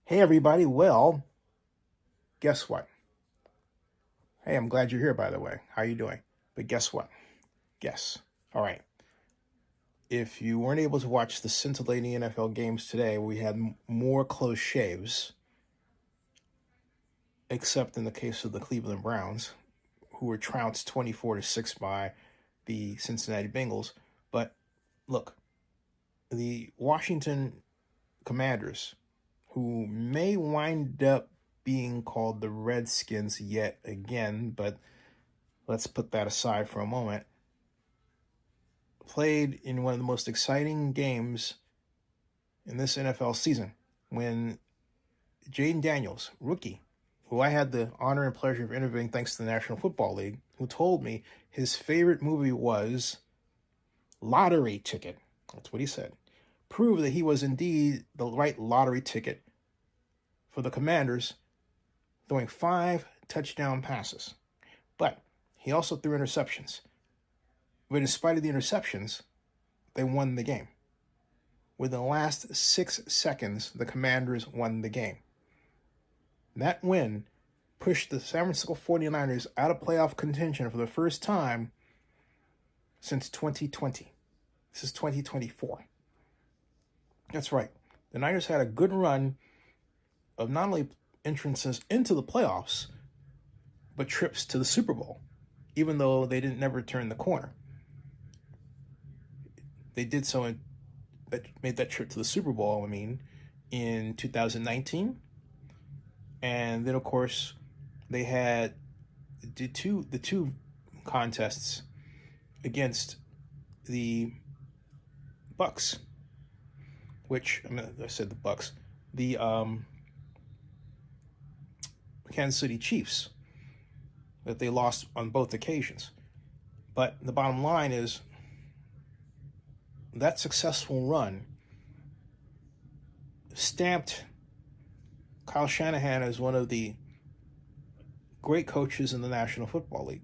Hey everybody, well, guess what? Hey, I'm glad you're here, by the way. How you doing? But guess what? Guess. All right. If you weren't able to watch the scintillating NFL games today, we had more close shaves, except in the case of the Cleveland Browns, who were trounced 24-6 by the Cincinnati Bengals. But look, the Washington Commanders, who may wind up being called the Redskins yet again, but let's put that aside for a moment, played in one of the most exciting games in this NFL season when Jaden Daniels, rookie, who I had the honor and pleasure of interviewing thanks to the National Football League, who told me his favorite movie was Lottery Ticket. That's what he said. Proved that he was indeed the right lottery ticket for the Commanders, throwing 5 touchdown passes. But he also threw interceptions. But in spite of the interceptions, they won the game. Within the last 6 seconds, the Commanders won the game. That win pushed the San Francisco 49ers out of playoff contention for the first time since 2020. This is 2024. That's right. The Niners had a good run of not only entrances into the playoffs, but trips to the Super Bowl, even though they didn't never turn the corner. They did so made that trip to the Super Bowl, in 2019. And then, of course, they had the two contests against the Bucks, I said the Bucks, the Kansas City Chiefs, that they lost on both occasions. But the bottom line is that successful run stamped Kyle Shanahan as one of the great coaches in the National Football League.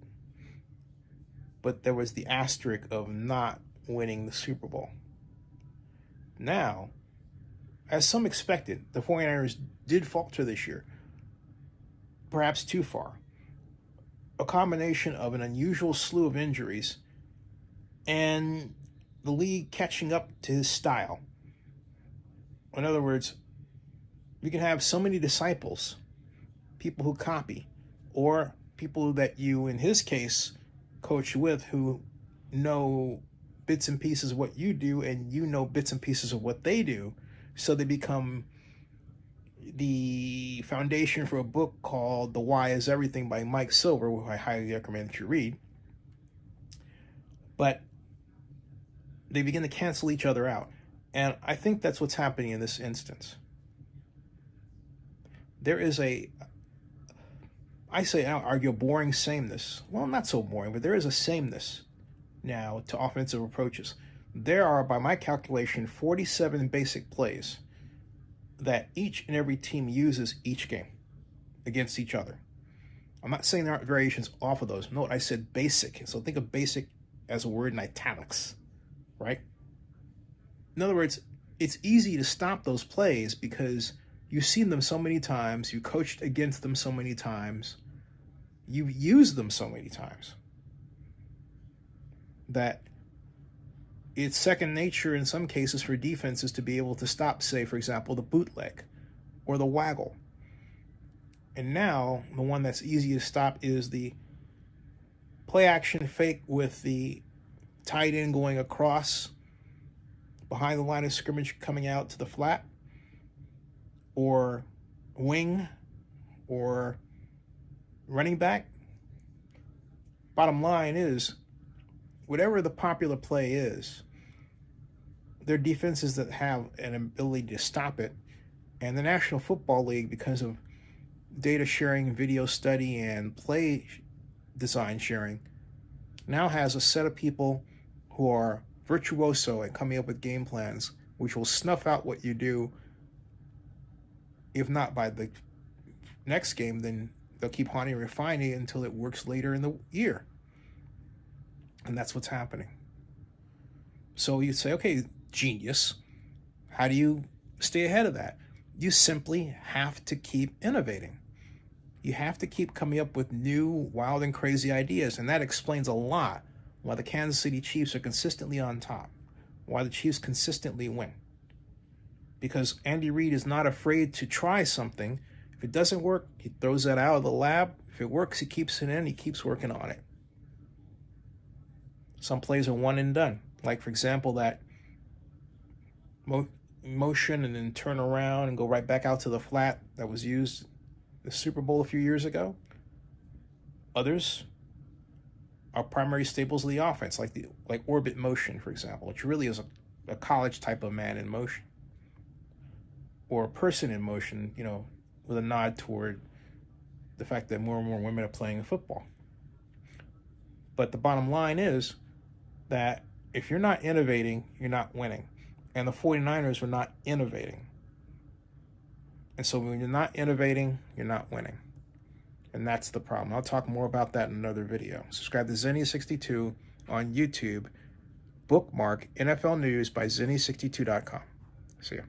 But there was the asterisk of not winning the Super Bowl. Now, as some expected, the 49ers did falter this year, perhaps too far. A combination of an unusual slew of injuries and the league catching up to his style. In other words, you can have so many disciples, people who copy, or people that you, in his case, coach with, who know bits and pieces of what you do, and you know bits and pieces of what they do, so they become the foundation for a book called The Why is Everything by Mike Silver, who I highly recommend that you read. But they begin to cancel each other out. And I think that's what's happening in this instance. There is I'll argue, a boring sameness. Well, not so boring, but there is a sameness now to offensive approaches. There are, by my calculation, 47 basic plays that each and every team uses each game against each other. I'm not saying there aren't variations off of those. Note, I said basic. So think of basic as a word in italics, right? In other words, it's easy to stop those plays because you've seen them so many times, you coached against them so many times, you've used them so many times that it's second nature in some cases for defenses to be able to stop, say, for example, the bootleg or the waggle. And now the one that's easy to stop is the play action fake with the tight end going across behind the line of scrimmage coming out to the flat, or wing, or running back. Bottom line is, whatever the popular play is, there are defenses that have an ability to stop it. And the National Football League, because of data sharing, video study, and play design sharing, now has a set of people who are virtuoso at coming up with game plans, which will snuff out what you do. If not by the next game, then they'll keep honing and refining it until it works later in the year. And that's what's happening. So you'd say, okay, genius, how do you stay ahead of that? You simply have to keep innovating. You have to keep coming up with new, wild, and crazy ideas. And that explains a lot why the Kansas City Chiefs are consistently on top, why the Chiefs consistently win. Because Andy Reid is not afraid to try something. If it doesn't work, he throws that out of the lab. If it works, he keeps it in. He keeps working on it. Some plays are one and done. Like, for example, that motion and then turn around and go right back out to the flat that was used in the Super Bowl a few years ago. Others are primary staples of the offense, like orbit motion, for example, which really is a college type of man in motion. Or a person in motion, with a nod toward the fact that more and more women are playing football. But the bottom line is that if you're not innovating, you're not winning. And the 49ers were not innovating. And so when you're not innovating, you're not winning. And that's the problem. I'll talk more about that in another video. Subscribe to Zinni62 on YouTube. Bookmark NFL News by Zinni62.com. See ya.